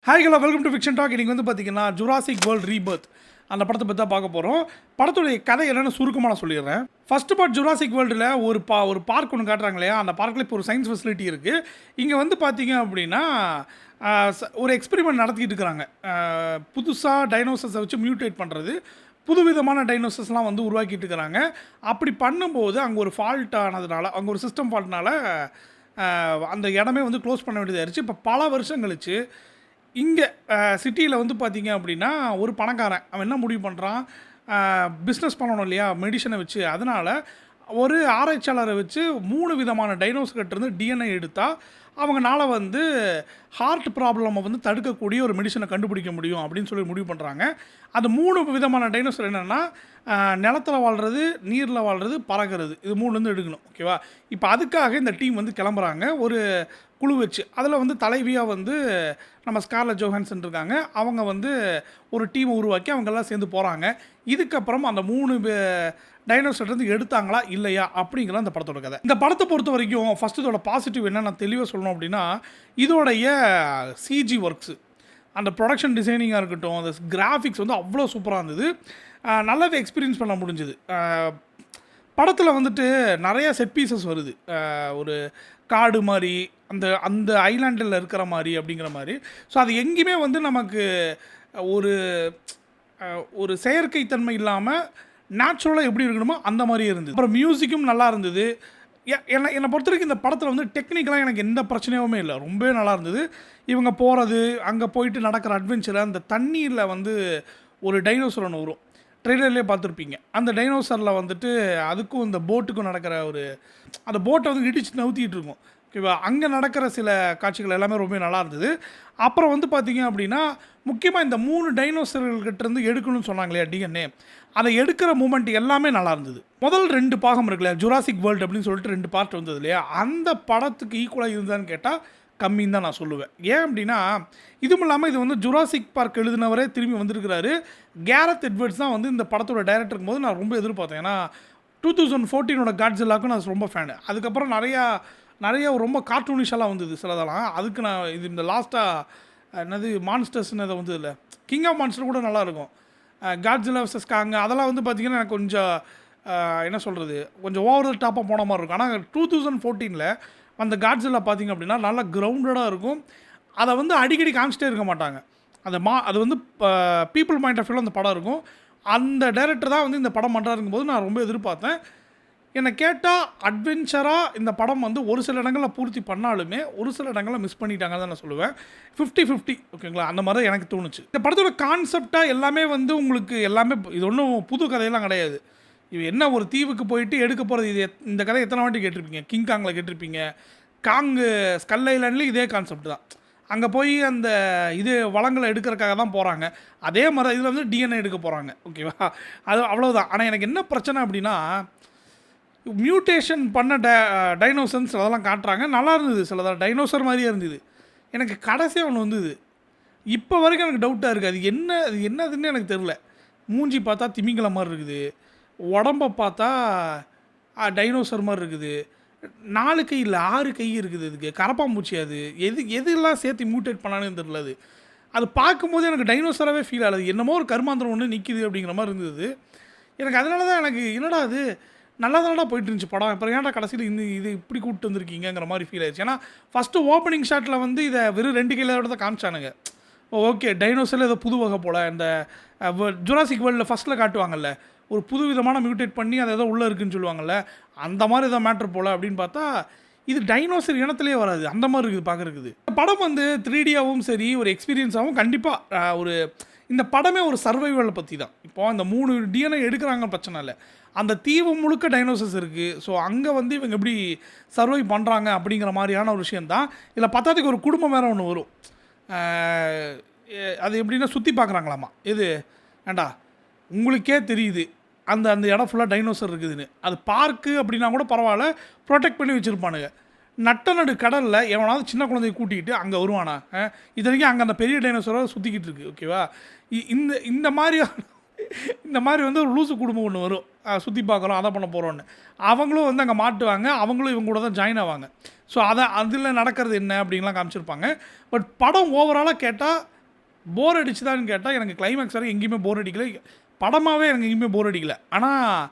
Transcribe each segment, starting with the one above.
Hi hello welcome to Fiction Talk. இன்றைக்கி வந்து பார்த்தீங்கன்னா ஜுராசிக் வேர்ல்ட் ரீபர்த் அந்த படத்தை பற்றி தான் பார்க்க போகிறோம். படத்துடைய கதை என்னென்னு சுருக்கமாக நான் சொல்லிடுறேன். ஃபஸ்ட்டு பார்ட் ஜுராசிக் வேர்ல்டில் ஒரு பார்க் ஒன்று காட்டுறாங்க இல்லையா, அந்த பார்க்கில் இப்போ ஒரு சயின்ஸ் ஃபெசிலிட்டி இருக்குது. இங்கே வந்து பார்த்தீங்க அப்படின்னா ஒரு எக்ஸ்பெரிமெண்ட் நடத்திக்கிட்டு இருக்கிறாங்க. புதுசாக டைனோசர்ஸை வச்சு மியூட்டேட் பண்ணுறது, புதுவிதமான டைனோசர்ஸ்லாம் வந்து உருவாக்கிட்டு இருக்கிறாங்க. அப்படி பண்ணும்போது அங்கே ஒரு ஃபால்ட் ஆனதுனால, அங்கே ஒரு சிஸ்டம் ஃபால்ட்னால அந்த இடமே வந்து க்ளோஸ் பண்ண வேண்டியதாகிடுச்சு. இப்போ பல வருஷம் கழிச்சு இங்கே சிட்டியில் வந்து பார்த்திங்க அப்படின்னா ஒரு பணக்காரன் அவன் என்ன முடிவு பண்ணுறான், பிஸ்னஸ் பண்ணணும் இல்லையா மெடிசனை வச்சு. அதனால் ஒரு ஆராய்ச்சியாளரை வச்சு 3 விதமான டைனோசர்கிட்டேருந்து டிஎன்ஏ எடுத்தால் அவங்களால வந்து ஹார்ட் ப்ராப்ளமை வந்து தடுக்கக்கூடிய ஒரு மெடிசனை கண்டுபிடிக்க முடியும் அப்படின்னு சொல்லி முடிவு பண்ணுறாங்க. அது 3 விதமான டைனோசர் என்னென்னா, நிலத்தில் வாழ்கிறது, நீரில் வாழ்கிறது, பறக்கிறது. இது 3லேருந்து எடுக்கணும். ஓகேவா? இப்போ அதுக்காக இந்த டீம் வந்து கிளம்புறாங்க ஒரு குழு வச்சு. அதில் வந்து தலைவியாக வந்து நம்ம ஸ்கார்லெட் ஜோஹான்சன் இருக்காங்க. அவங்க வந்து ஒரு டீமை உருவாக்கி அவங்கெல்லாம் சேர்ந்து போகிறாங்க. இதுக்கப்புறம் அந்த 3 டைனோசர்லேருந்து எடுத்தாங்களா இல்லையா அப்படிங்கிற அந்த படத்தோட கதை. இந்த படத்தை பொறுத்த வரைக்கும் ஃபஸ்ட்டு இதோட பாசிட்டிவ் என்ன நான் தெளிவாக சொல்லணும் அப்படின்னா, இதோடைய சிஜி ஒர்க்ஸு, அந்த ப்ரொடக்ஷன் டிசைனிங்காக இருக்கட்டும், அந்த கிராஃபிக்ஸ் வந்து அவ்வளோ சூப்பராக இருந்தது. நல்லாவே எக்ஸ்பீரியன்ஸ் பண்ண முடிஞ்சுது. படத்தில் வந்துட்டு நிறையா செட் பீசஸ் வருது. ஒரு காடு மாதிரி, அந்த அந்த ஐலாண்டில் இருக்கிற மாதிரி அப்படிங்கிற மாதிரி. ஸோ அது எங்கேயுமே வந்து நமக்கு ஒரு செயற்கைத்தன்மை இல்லாமல் நேச்சுரலாக எப்படி இருக்கணுமோ அந்த மாதிரி இருந்தது. அப்புறம் மியூசிக்கும் நல்லா இருந்தது. என்னை பொறுத்த வரைக்கும் இந்த படத்தில் வந்து டெக்னிக்கலாக எனக்கு எந்த பிரச்சனையுமே இல்லை, ரொம்பவே நல்லா இருந்தது. இவங்க போகிறது, அங்கே போயிட்டு நடக்கிற அட்வென்ச்சர், அந்த தண்ணீரில் வந்து ஒரு டைனோசர் ஒன்று வரும், ட்ரெய்லர்லேயே பார்த்துருப்பீங்க. அந்த டைனோசரில் வந்துட்டு அதுக்கும் இந்த போட்டுக்கும் நடக்கிற அந்த போட்டை வந்து இடிச்சு நவுத்திட்டு இருக்கும். ஓகேவா? அங்கே நடக்கிற சில காட்சிகள் எல்லாமே ரொம்ப நல்லா இருந்தது. அப்புறம் வந்து பார்த்திங்க அப்படின்னா, முக்கியமாக இந்த 3 டைனோசர்கள்கிட்டேருந்து எடுக்கணும்னு சொன்னாங்களே டிஎன்ஏ, அதை எடுக்கிற மூமெண்ட் எல்லாமே நல்லா இருந்தது. முதல் 2 பாகம் இருக்குல்ல, ஜுராசிக் வேர்ல்டு அப்படின்னு சொல்லிட்டு 2 பார்ட் வந்தது இல்லையா, அந்த படத்துக்கு ஈக்குவலாக இருந்தான்னு கேட்டால் கம்மின்னு தான் நான் சொல்லுவேன். ஏன் அப்படின்னா, இதுவும் இல்லாமல் இது வந்து ஜுராசிக் பார்க் எழுதினவரே திரும்பி வந்திருக்கிறாரு. கேரத் எட்வர்ட்ஸ் தான் வந்து இந்த படத்தோட டைரக்டருக்கு போது நான் ரொம்ப எதிர்பார்த்தேன். ஏன்னா 2014 காட்ஜில்லாவுக்கும் நான் ரொம்ப ஃபேனு. அதுக்கப்புறம் நிறைய ரொம்ப கார்ட்டூனிஷெல்லாம் வந்தது சிலதெல்லாம். அதுக்கு நான் இந்த லாஸ்ட்டாக என்னது மான்ஸ்டர்ஸ்னு அதை வந்தது இல்லை, கிங் ஆஃப் மான்ஸ்டர் கூட நல்லாயிருக்கும். காட்ஜில்லா வர்சஸ் காங் அதெல்லாம் வந்து பார்த்திங்கன்னா எனக்கு கொஞ்சம் என்ன சொல்கிறது, கொஞ்சம் ஓவர் த டாப்பாக போன மாதிரி இருக்கும். ஆனால் 2014 அந்த காட்ஜில்லா பார்த்திங்க அப்படின்னா நல்லா கிரவுண்டடாக இருக்கும். அதை வந்து அடிக்கடி காமிச்சிட்டே இருக்க மாட்டாங்க. அது வந்து பீப்புள் பாயிண்ட் ஆஃப் வியூவில் அந்த படம் இருக்கும். அந்த டைரக்டர் தான் வந்து இந்த படம் பண்ணுறாருங்கும் போது நான் ரொம்ப எதிர்பார்த்தேன். என்னை கேட்டால் அட்வென்ச்சராக இந்த படம் வந்து ஒரு சில இடங்களில் பூர்த்தி பண்ணாலுமே ஒரு சில இடங்களில் மிஸ் பண்ணிட்டாங்க தான் நான் சொல்லுவேன். 50-50 ஓகேங்களா, அந்த மாதிரி தான் எனக்கு தோணுச்சு. இந்த படத்தோட கான்செப்டாக எல்லாமே வந்து உங்களுக்கு எல்லாமே இது ஒன்றும் புது கதையெல்லாம் கிடையாது. இது என்ன, ஒரு தீவுக்கு போயிட்டு எடுக்க போகிறது. இந்த கதை எத்தனை வாட்டி கேட்டிருப்பீங்க, கிங் காங்கில் கேட்டிருப்பீங்க. ஸ்கல் ஐலாண்ட்லேயும் இதே கான்செப்ட் தான். அங்கே போய் அந்த வளங்களை எடுக்கிறதுக்காக தான் போகிறாங்க. அதே மாதிரி இதில் வந்து டிஎன்ஏ எடுக்க போகிறாங்க. ஓகேவா? அது அவ்வளோதான். ஆனால் எனக்கு என்ன பிரச்சனை அப்படின்னா, மியூட்டேஷன் பண்ண டைனோசர்ஸ் அதெல்லாம் காட்டுறாங்க, நல்லா இருந்தது. சிலதான் டைனோசர் மாதிரியே இருந்தது. எனக்கு கடைசியாக ஒன்று வந்தது, இப்போ வரைக்கும் எனக்கு டவுட்டாக இருக்குது. அது என்னதுன்னு எனக்கு தெரில. மூஞ்சி பார்த்தா திமிங்கலம் மாதிரி இருக்குது, உடம்பை பார்த்தா டைனோசர் மாதிரி இருக்குது, 4 கை இல்லை 6 கை இருக்குது. இதுக்கு கரப்பாம்பூச்சி, அது எதெல்லாம் சேர்த்து மியூட்டேட் பண்ணான்னு தெரில. அது பார்க்கும்போது எனக்கு டைனோசராகவே ஃபீல் ஆகுது. என்னமோ ஒரு கருமாந்திரம் ஒன்று நிற்கிது அப்படிங்கிற மாதிரி இருந்தது எனக்கு. அதனால தான் எனக்கு என்னடா அது நல்லா தானடா போயிட்டு இருந்துச்சு படம், அப்புறம் ஏன்டா கடைசியில் இது இப்படி கூப்பிட்டு வந்திருக்கீங்கிற மாதிரி ஃபீல் ஆயிடுச்சு. ஏன்னா ஃபஸ்ட்டு ஓப்பனிங் ஷாட்டில் வந்து இதை வெறும் 2 கையிலோட தான் காமிச்சானுங்க. ஓகே, டைனோசரில் ஏதோ புது வகை போல். இந்த ஜுராசிக் வேர்ல்டில் ஃபஸ்ட்டில் காட்டுவாங்கல்ல, ஒரு புது விதமான மியூட்டேட் பண்ணி அதை ஏதோ உள்ளே இருக்குதுன்னு சொல்லுவாங்கள்ல, அந்த மாதிரி ஏதோ மேட்ரு போல் அப்படின்னு பார்த்தா இது டைனோசர் இனத்திலே வராது, அந்த மாதிரி இருக்குது பார்க்குறதுக்கு. படம் வந்து 3Dயாகவும் சரி, ஒரு எக்ஸ்பீரியன்ஸாகவும் கண்டிப்பாக இந்த படமே ஒரு சர்வைவலை பற்றி தான். இப்போ அந்த 3 டிஎன்ஏ எடுக்கிறாங்க பிரச்சனை இல்லை, அந்த தீவு முழுக்க டைனோசர்ஸ் இருக்குது. ஸோ அங்கே வந்து இவங்க எப்படி சர்வை பண்ணுறாங்க அப்படிங்கிற மாதிரியான ஒரு விஷயந்தான். இதில் பத்தாத்துக்கு ஒரு குடும்பம் வேறு ஒன்று வரும். அது எப்படின்னா சுற்றி பார்க்குறாங்களாமா. ஏண்டா உங்களுக்கே தெரியுது அந்த இடம் ஃபுல்லாக டைனோசர் இருக்குதுன்னு. அது பார்க்கு அப்படின்னா கூட பரவாயில்ல, ப்ரொடெக்ட் பண்ணி வச்சுருப்பானுங்க. நடு கடலில் எவனாவது சின்ன குழந்தைய கூட்டிகிட்டு அங்கே வருவானா? இது அங்கே அந்த பெரிய டைனோசராக சுற்றிக்கிட்டு இருக்குது. ஓகேவா? இந்த மாதிரி வந்து ஒரு லூசு குடும்பம் ஒன்று வரும், சுற்றி பார்க்குறோம், அதை பண்ண போகிறோன்னு. அவங்களும் வந்து அங்கே மாட்டுவாங்க, அவங்களும் இவங்க கூட தான் ஜாயின் ஆவாங்க. ஸோ அதில் நடக்கிறது என்ன அப்படின்லாம் காமிச்சிருப்பாங்க. பட் படம் ஓவராலாக கேட்டால் போர் அடிச்சுதான்னு கேட்டால் எனக்கு கிளைமேக்ஸ் வரை எங்கேயுமே போர் அடிக்கல, படமாகவே எனக்கு எங்கேயுமே போர் அடிக்கல. ஆனால்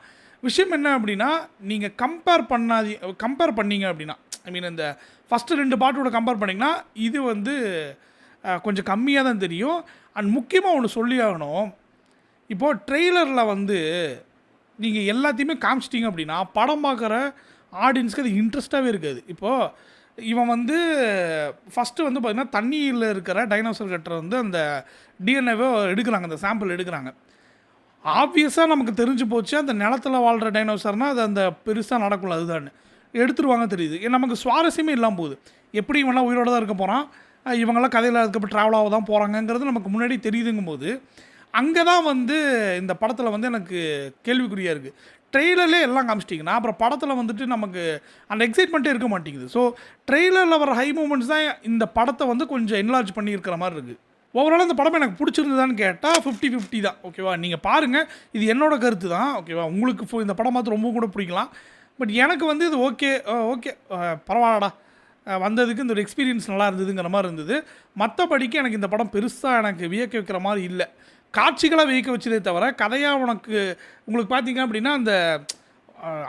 விஷயம் என்ன அப்படின்னா, நீங்கள் கம்பேர் பண்ணீங்க அப்படின்னா, ஐ மீன் இந்த ஃபஸ்ட்டு 2 பாட்டோட கம்பேர் பண்ணிங்கன்னா இது வந்து கொஞ்சம் கம்மியாக தான் தெரியும். அண்ட் முக்கியமாக ஒன்று சொல்லி ஆகணும், இப்போது ட்ரெய்லரில் வந்து நீங்கள் எல்லாத்தையுமே காமிச்சிட்டிங்க அப்படின்னா படம் பார்க்குற ஆடியன்ஸ்க்கு அது இன்ட்ரெஸ்ட்டாகவே இருக்காது. இப்போது இவன் வந்து ஃபஸ்ட்டு வந்து பார்த்திங்கன்னா தண்ணியில் இருக்கிற டைனோசர் கட்டரை வந்து அந்த டிஎன்ஏவை எடுக்கிறாங்க, அந்த சாம்பிள் எடுக்கிறாங்க. ஆப்வியஸாக நமக்கு தெரிஞ்சு போச்சு அந்த நிலத்தில் வாழ்கிற டைனோசர்னால் அது அந்த பெருசாக நடக்கும்ல, அதுதான் எடுத்துருவாங்க தெரியுது. நமக்கு சுவாரஸ்யமே இல்லாமல் போகுது. எப்படி இவங்களாம் உயிரோடு தான் இருக்க போகிறான், இவங்கெல்லாம் கதையில் அதுக்கப்புறம் ட்ராவல் ஆக தான் போகிறாங்கங்கிறது நமக்கு முன்னாடி தெரியுதுங்கும் போது அங்கே தான் வந்து இந்த படத்தில் வந்து எனக்கு கேள்விக்குறியாக இருக்குது. ட்ரெய்லர்லேயே எல்லாம் காமிச்சிட்டிங்கன்னா அப்புறம் படத்தில் வந்துட்டு நமக்கு அந்த எக்ஸைட்மெண்ட்டே இருக்க மாட்டேங்குது. ஸோ ட்ரெய்லரில் வர ஹை மூமெண்ட்ஸ் தான் இந்த படத்தை வந்து கொஞ்சம் என்லார்ஜ் பண்ணியிருக்கிற மாதிரி இருக்குது. ஓவரால் இந்த படம் எனக்கு பிடிச்சிருந்ததான்னு கேட்டால் 50-50 தான். ஓகேவா, நீங்கள் பாருங்கள், இது என்னோட கருத்து தான். ஓகேவா, உங்களுக்கு இந்த படம் பார்த்து ரொம்ப கூட பிடிக்கலாம். பட் எனக்கு வந்து இது ஓகே பரவாயில்லடா, வந்ததுக்கு இந்த ஒரு எக்ஸ்பீரியன்ஸ் நல்லா இருந்ததுங்கிற மாதிரி இருந்தது. மற்றபடிக்கு எனக்கு இந்த படம் பெருசாக எனக்கு வியக்க வைக்கிற மாதிரி இல்லை. காட்சிகளாக வியக்க வச்சதே தவிர கதையாக உங்களுக்கு பார்த்தீங்க அப்படின்னா அந்த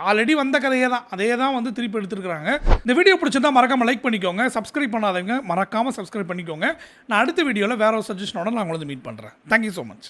ஆல்ரெடி வந்த கதையே தான், அதே தான் வந்து திருப்பி எடுத்துருக்குறாங்க. இந்த வீடியோ பிடிச்சிருந்தா மறக்காமல் லைக் பண்ணிக்கோங்க, சப்ஸ்கிரைப் பண்ணாதவங்க மறக்காமல் சப்ஸ்கிரைப் பண்ணிக்கோங்க. நான் அடுத்த வீடியோவில் வேறு ஒரு சஜஷனோட நான் உங்களை மீட் பண்ணுறேன். Thank you so much.